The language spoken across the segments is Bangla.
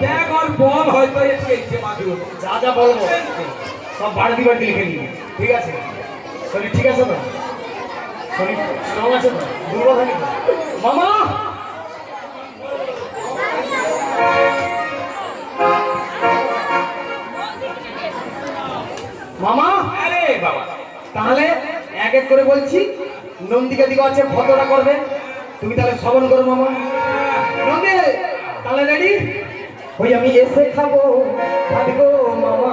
দেখ ওর বল হয়তো এসে মাঝে যা যা বলবো সব বাড়তি বাড়তি লিখে নিবি, ঠিক আছে? শরীর ঠিক আছে তো? শরীর স্ট্রং আছে তো? দুর্বল হয়নি তো? মামা মামা, আরে বাবা তাহলে এক এক করে বলছি, নন্দিকা দিকে আছে ভদ্রটা করবে, তুমি তাহলে শ্রবণ করো মামা। নন্দী তাহলে রেডি? ওই আমি এসে খাবো ভাত গো মামা,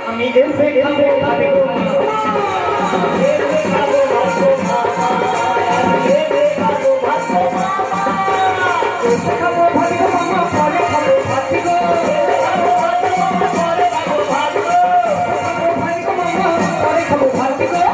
আমি এসে খাবো ভাত গো মামা, এসে খাবো ভাত গো মামা, এসে খাবো ভাত গো মামা, এসে খাবো ভাত গো মামা, পরে খাবো ভাত গো,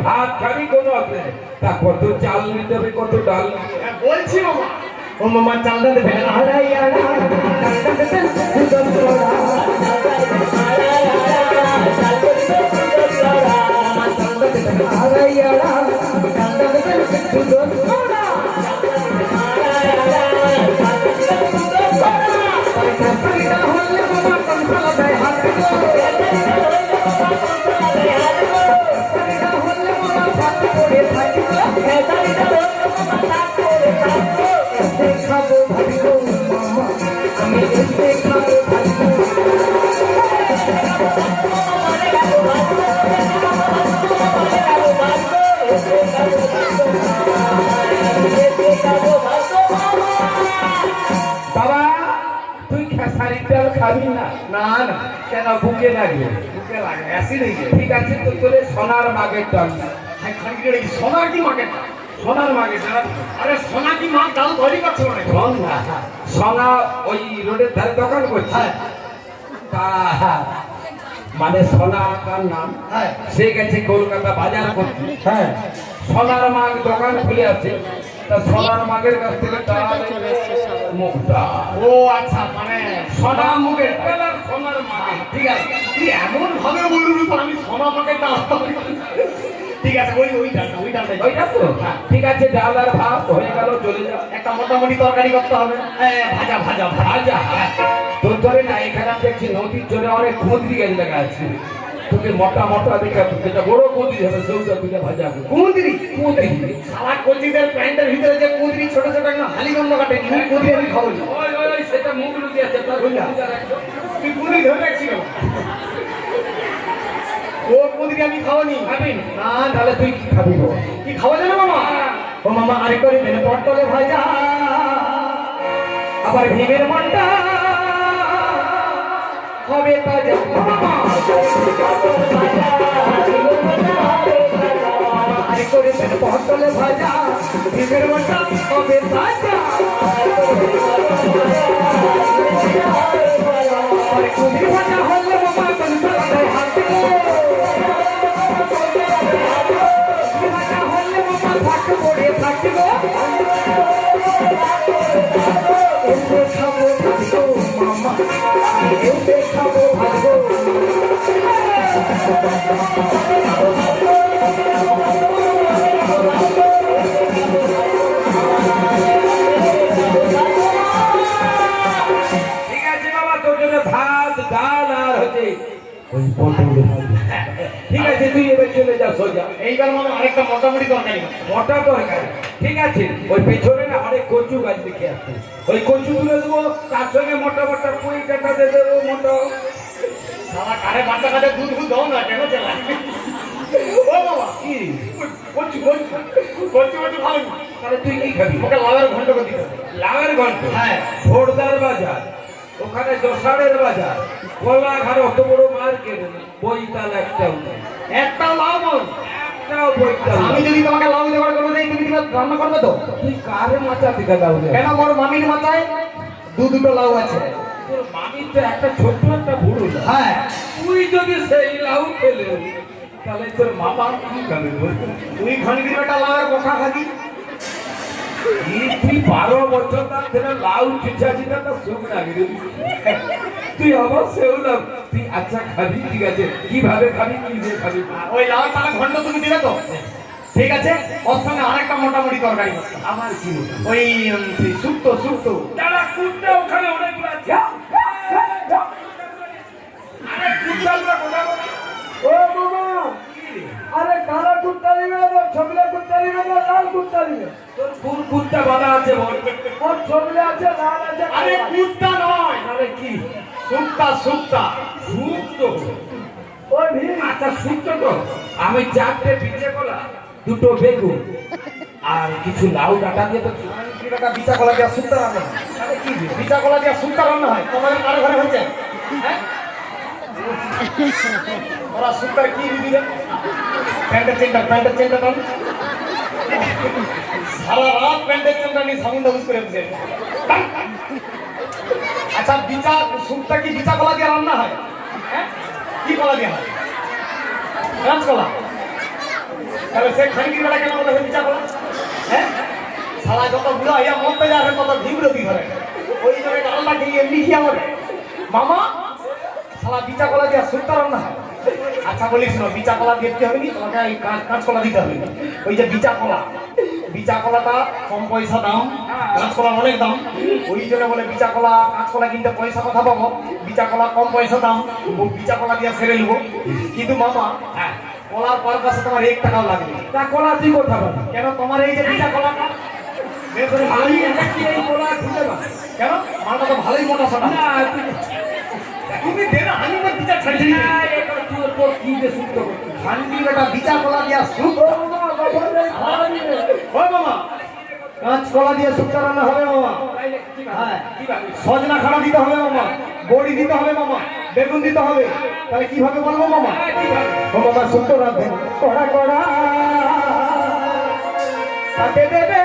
ভাত খাবি কোনো আছে তা কত চাল নিতে হবে কত ডাল বলছি মামা। ও মামা চালটা দেবে বাবা তুই খেসারি ডাল খাবি না? না না, কেন বুকে লাগবে? বুকে লাগে, অ্যাসিড হয়ে যায়। ঠিক আছে তো তোরে সোনার মাগের ডাল সোনার কি মার্কেট? সোনার মাগের ডাল। আরে সোনা কি মাল ডাল তৈরি করছে মানে? সোনা ওই রোডের ধারে দোকান করছে তা মানে সোনা তার নাম, হ্যাঁ সে গেছে কলকাতা বাজার করতে, হ্যাঁ সোনার মাগ দোকান খুলে আছে, তা সোনার মাগের কাছ থেকে ডাল মুখটা। ও আচ্ছা, মানে সোনা মুখের ডাল আর সোনার মাগের। ঠিক আছে, তুই এমন ভাবে বলবি তো আমি সোনা মার্কেট ডাল। ঠিক আছে, ওই ডালটা ওইটা তো ঠিক আছে, ডাল আর ভাত হয়ে গেল, চলে যাও। একটা মোটামুটি তরকারি করতে হবে, ভাজা ভাজা ভাজা। তোর ধরে না এখানে দেখছি নদীর জন্য অনেক কুঁদরি গাছ লাগা আছে, তোকে মোটা মোটা দেখে যেটা বড় কুঁদরি হবে সৌটা তুলে ভাজা কুঁদরি কুঁদরি সারা কচিদের প্যান্টের ভিতরে যে কুঁদরি ছোট ছোট একটা হালিগন্ধ কাটে, ওই কুঁদরি আমি খাবো না। ওই সেটা মুগলু দিয়েছে তার বুঝলা? তুই কুঁদরি ধরে রাখছি কেন? ও কুঁদরি আমি খাওয়ানি। খাবি না? তাহলে তুই কি খাবি গো? কি খাওয়া যাবে মামা? ও মামা আরে করে দেন পটলে ভাজা, আবার ভীমের মন্ডা হবে তাজা। আরে করে দেন পটলে ভাজা, ভীমের মন্ডা হবে তাজা। আরে কুঁদরি ভাজা হলে মামা কনসালা দেয় হাত গো, ভাজা হলে মামা থাক পড়ে থাক গো, এসে খাবো ভাত গো মামা, এসে খাবো ভাত গো। ঠিক আছে বাবা, তোর জন্য ভাত ডাল আর হচ্ছে ওই পটল। ঠিক আছে তুই এবার চলে যা সোজা। এইবার মানে আরেকটা মোটামুটি তরকারি মোটা তরকারি ঠিক আছে, ওই পেছনে না অনেক কচু গাছ দেখে আসছে, ওই কচু তুলে দেবো, তার সঙ্গে মোটা মোটা পুঁই কাটা দিয়ে দেবো মোটা। সারা কারে বাচ্চা কাছে দুধ দুধ দাও না কেন চালায়? ও বাবা কি কচু কচু কচু কচু ভালো না। তাহলে তুই কি খাবি? ওকে লাউয়ের ঘন্ট করে দিতে হবে। লাউয়ের ঘন্ট? হ্যাঁ। ভোরদার বাজার, ওখানে দশারের বাজার, কোলাঘাট অত বড় মার্কেট, বইতাল একটাও নেই। একটা লাউ বল, একটাও বইতাল আমি যদি তোমাকে লাউ জোগাড় করে দেই, তুমি রান্না করবে তো? তুই কারে মাথা থেকে লাউ দে? কেন মোর মামির মাথায় দুটো লাউ আছে। তোর মামির তো একটা ছোট্ট একটা ভুরু। হ্যাঁ তুই যদি সেই লাউ খেলে তাহলে তোর মামা কি খাবে বলতো? তুই খানগির বেটা লাউয়ের কথা খাবি। তুই 12 বছর ধরে লাউ খিচাছি না, সুখ লাগে রে। তুই আবার সেও লাউ, তুই আচ্ছা খাবি, ঠিক আছে, কিভাবে খাবি, কি দিয়ে খাবি? ওই লাউ তাহলে ঘন্ট তুমি দিলে তো? ঠিক আছে, ওর সঙ্গে আরেকটা মোটামুটি তরকারি করতে। আমার কি মতো? ওই শুক্তো শুক্তো। যারা কুত্তা ওখানে অনেকগুলো আছে। আরে কুত্তাগুলো কোথায় বলে? ও মামা, আরে কালো কুত্তা নিবে না, ছবিলে কুত্তা নিবে না, লাল কুত্তা নিবে? তোর কোন কুত্তা বাঁধা আছে বল? ওর ছবিলে আছে, লাল আছে, আরে কালো আছে। কুত্তা নয়, আরে কি শুক্তা শুক্তা। শুক্তো? ওই ভিড়। আচ্ছা শুক্তো তো আমি 4টে পিঠে কলা, 2টো বেগুন আর কিছু লাউ ডাটা দিয়ে তো খানগির বেটা বিচা কলা দিয়ে শুক্তা রান্না হয়। আরে কি রে? বিচা কলা দিয়ে শুক্তা রান্না হয়। তোমাদের কারো ঘরে হয়েছে? হ্যাঁ? ওরা শুক্তার কি দিবে? প্যান্টের চেনটা টান। সারা রাত প্যান্টের চেনটা নিয়ে সামুন দাবুস করে বসে। আচ্ছা বিচা শুক্তা কি বিচা কলা দিয়ে রান্না হয়? হ্যাঁ? কি কলা দিয়ে হয়? কাঁচ কলা। তাহলে সে খানগির বেলা কেন বলে বিচা কলা? হ্যাঁ? সারা যত বুড়া হইয়া মরতে যাবে তত ভিমরতি ধরে। ওই জন্য আল্লাহ কি এমনি কি আমার মামা সারা বিচা কলা দিয়ে শুক্তা রান্না হয়। আচ্ছা বলিস না, বিচা কলা দিয়ে দিতে হবে কি তোমাকে? এই কাঁচকলা দিতে হবে। ওই যে বিচা কলাটা কম পয়সা দাম, কাঁচকলা অনেক দাম। ওই জন্য বলে বিচা কলা কাঁচকলা কিনতে পয়সা কথা পাবো, বিচা কলা কম পয়সা দাম, ও বিচা কলা দিয়ে সেরে নেবো। কিন্তু মামা হ্যাঁ, কলার পারপাসে তোমার 1 টাকাও লাগবে না। তা কলা তুই কোথা পাবি? কেন তোমার এই যে বিচা কলাটা বের করে আমি ভালোই এটা কি এই কলা খুঁজে পাবো? কেন মালটা তো ভালোই মোটা সোনা। না, তুমি দে না, আমি তো বিচা ছাড়ি না, এটা তুই তোর কি যে শুক্তো করছিস? খানগির বেটা বিচা কলা দিয়া শুক্ত। ও মামা, বাবা রে, খাওয়া নিবে। ও মামা কাঁচকলা দিয়ে শুক্তো রান্না হবে মামা। তাইলে কিভাবে? হ্যাঁ। কিভাবে? সজনা খাড়া দিতে হবে মামা, বড়ি দিতে হবে মামা, বেগুন দিতে হবে। তাহলে কিভাবে বলবো মামা? হ্যাঁ, কিভাবে? ও মামা শুক্তো রাঁধবেন কড়া কড়া তাতে দেবে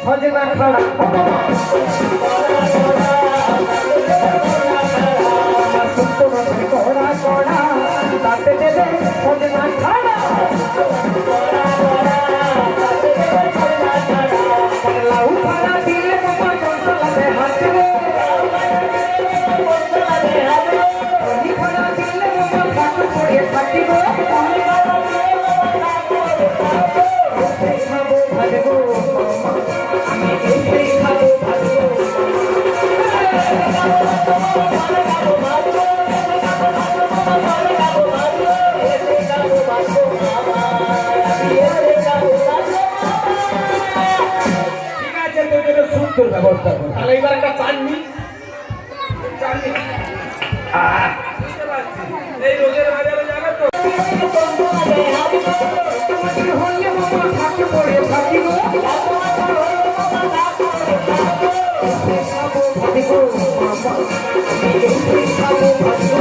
সজনা খাড়া। ও মামা শুক্তো রাঁধবে কড়া কড়া, তাতে দেবে সজনা খাড়া। লাউ খাড়া দিলে মামা মশলাতে হাঁটবে, পানি খাড়া দিলে মামা ফাঁক করে ফাটিবে। এসে খাবো ভাজবো মামা, আমি এসে খাবো ভাজবো। ঠিক আছে, তোর জন্য শুক্তোর ব্যবস্থা কর। তাহলে এবার একটা চাটনি। বুঝতে পারছি। এই রোদের বাজারে যাবে তো? হলে মামা ফাঁক করে ফাটিবে। এসে খাবো ভাজবো মামা, আমি এসে খাবো ভাজবো।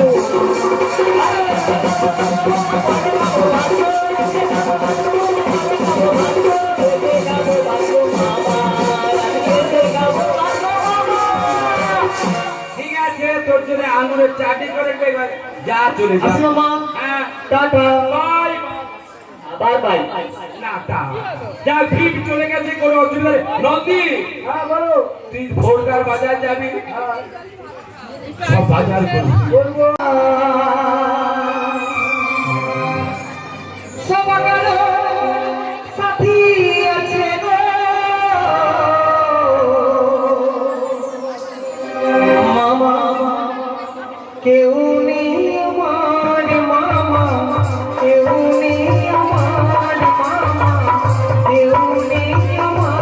ঠিক আছে, তোর জন্য আঙুরের চাটনি করে দেবে। যা চলে যা। আসি মামা, হ্যাঁ, টাটা, বাই। Bye bye. না, তা যা, ভিড় চলে গেছে, কোনো অসুবিধা নেই। নন্দী, হ্যাঁ বলো। তুই ভোরকার বাজার যাবি, সব বাজার করবি। বলবো সবার সাথী আছে গো মামা, কেউ নেই আমার মামা, কেউ নেই আমার মামা, কেউ নেই আমার।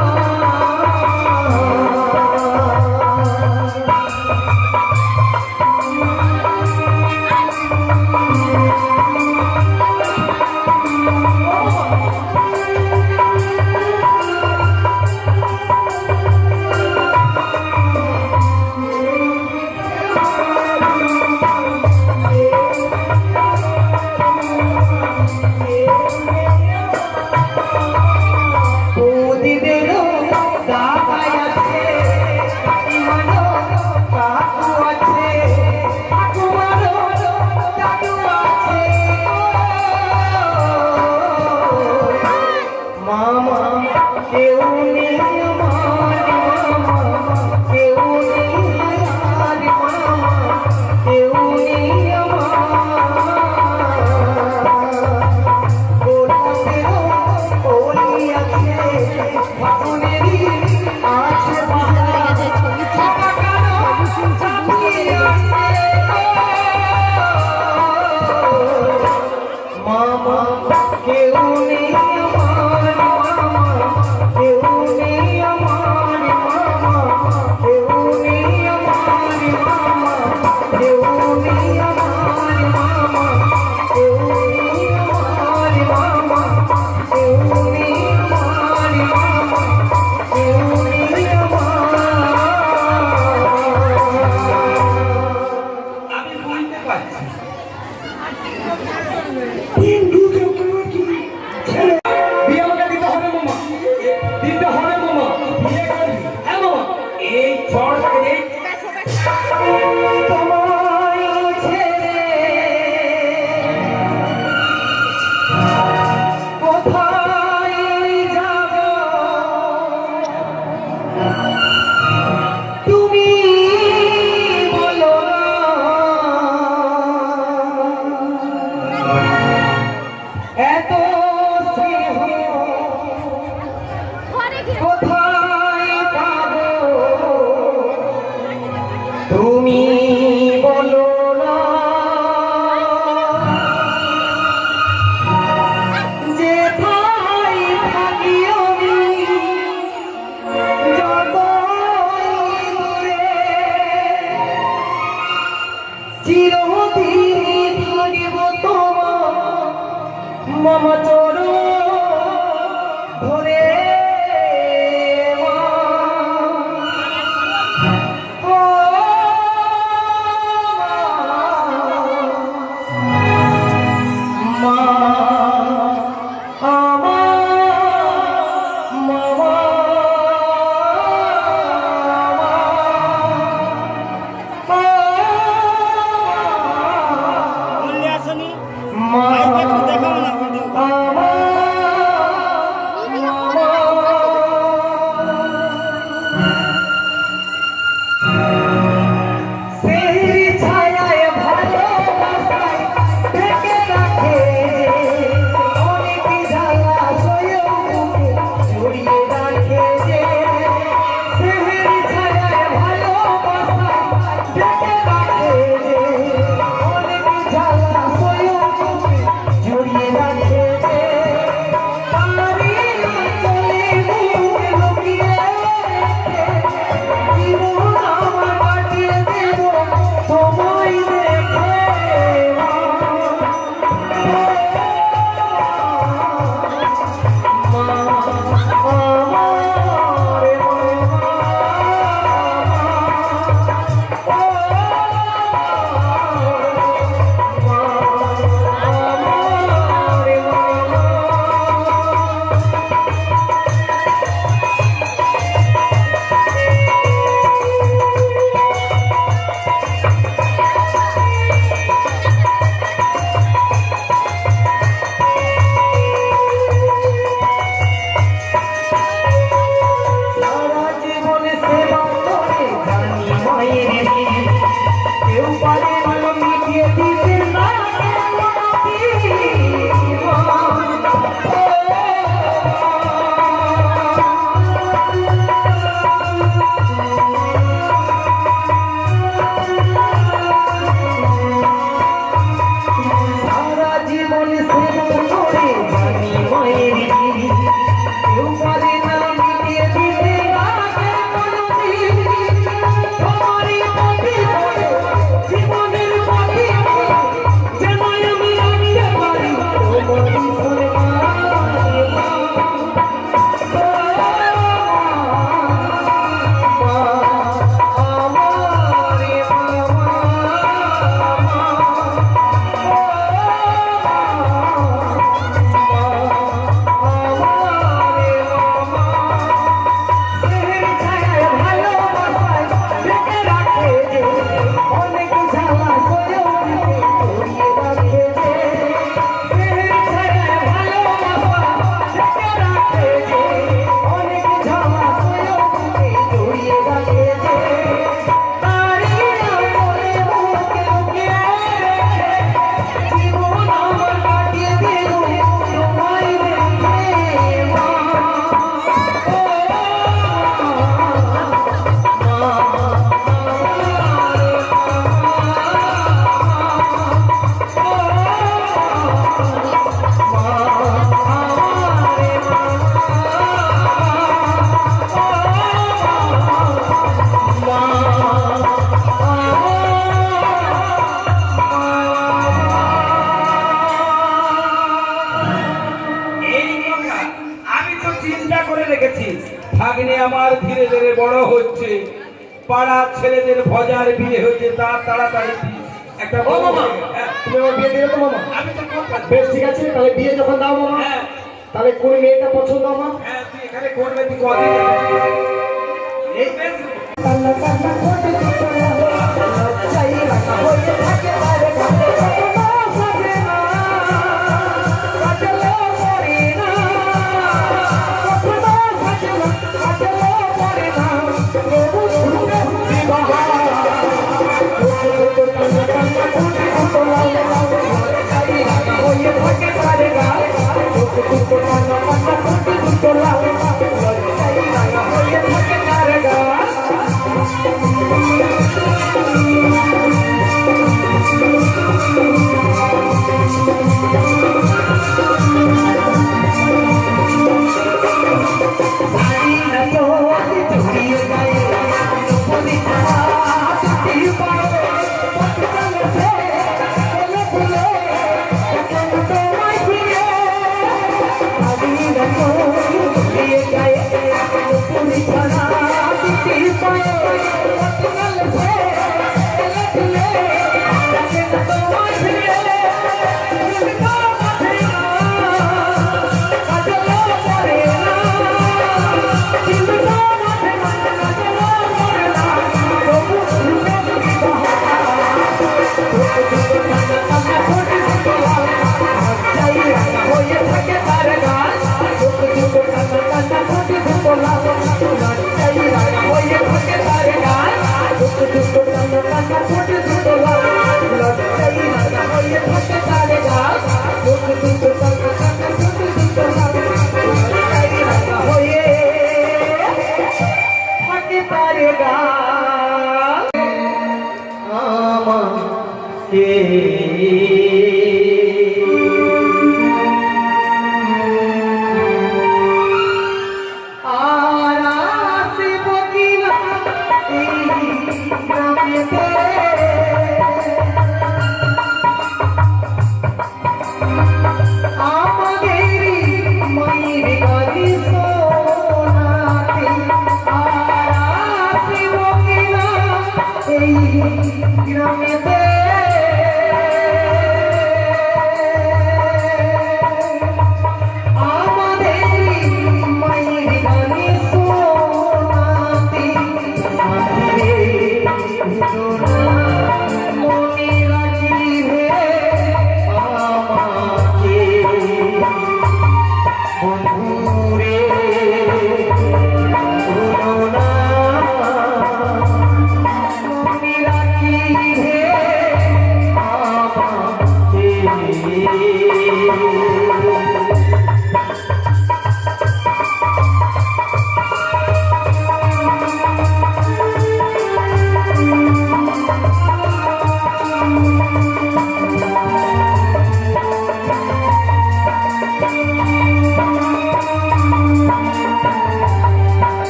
শহর থেকে নেই তোমায় ছেড়ে কোথায় যাব তুমি বলো না এত স্নেহ কোথায় পাবো তুমি বলো না যেথায় থাকি আমি যতই দূরে চিরদিন থাকিব তোমার মম চরণ ধরে মা। ও মা, আমার মামা, বললে আসনি মা, ভাইকে একটু দেখাও না ভিডিও সেই ছায়ায় ভালোবাসায় ঢেকে রাখে অনেক জ্বালা সয়মুখে জড়িয়ে রাখে যে সেই ছায়ায় ভালোবাসায় ঢেকে রাখে যে অনেক জ্বালা সয়মুখে জড়িয়ে রাখে যে তারি চলে মুখে লুকিয়ে জীবন আমার কাটিয়ে দেব সময় দেখে মা, আমার সারা জীবন সেবা করে জানি মায়ের কেউ পারে ভালো মিটিয়ে দিতে না সারা জীবন সেবা করে জানি মায়ের কেউ পারে না মিটিয়ে দিতে না তোমারই পথে চলে জীবনের পথে যেন আমি রাখতে পারি তোমারই সরে ভাগ্নে আমার ধীরে ধীরে বড় হচ্ছে, পাড়ার ছেলেদের ভজার বিয়ে হচ্ছে, তার তাড়াতাড়ি একটা ও মামা, তুমি আমার বিয়ে দিয়ে দেবো মামা? আমি তো করতাম। বেশ ঠিক আছে, তাহলে বিয়ে যখন দাও মামা, হ্যাঁ তাহলে কোন মেয়েটা পছন্দ আমার? হ্যাঁ, তুই এখানে করবে, তুই কদিন এই বেশ কান্না কান্না ঠোঁট দুটো লাল লজ্জায় রাঙা হয়ে থাকে তার গাল কখনো সাজে না কাজলে পড়ে না কখনো সাজে না কাজলে পড়ে না তবু শুনে বিবাহ কান্না কান্না ঠোঁট দুটো লাল লজ্জায় রাঙা হয়ে থাকে তার গাল কান্না কান্না ঠোঁট দুটো লাল লজ্জায় রাঙা হয়ে থাকে তার গাল রে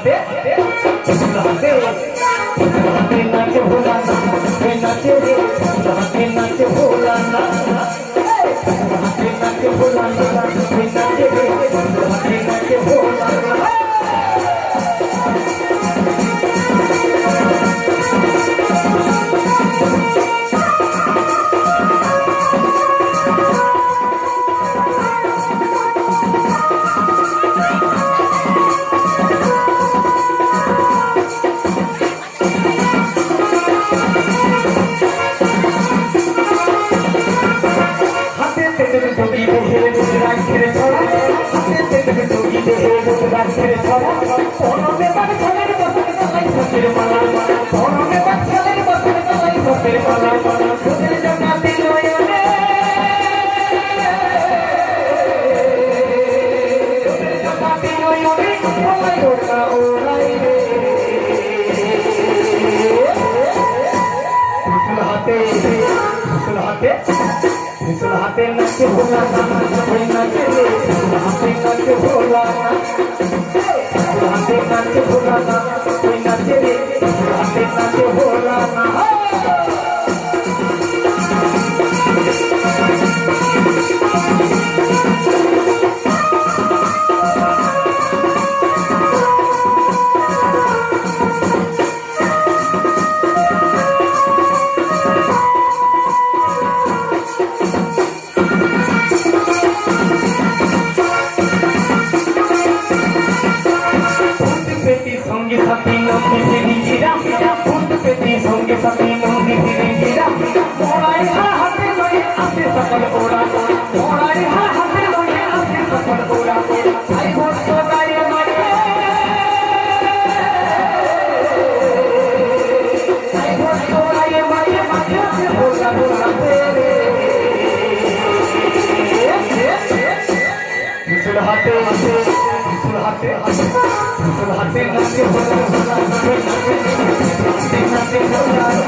Hey! কপাল পোড়া পোড়াই হাতে লইয়া আছে কপাল পোড়া আই ভক্ত গায়ে মারে আই ভক্ত গায়ে মারে মাঝে আছে পোড়া পোড়া ত্রিশূল হাতে ত্রিশূল হাতে ত্রিশূল হাতে নাচে ভোলা ভোলা নাচে নাচে ভোলা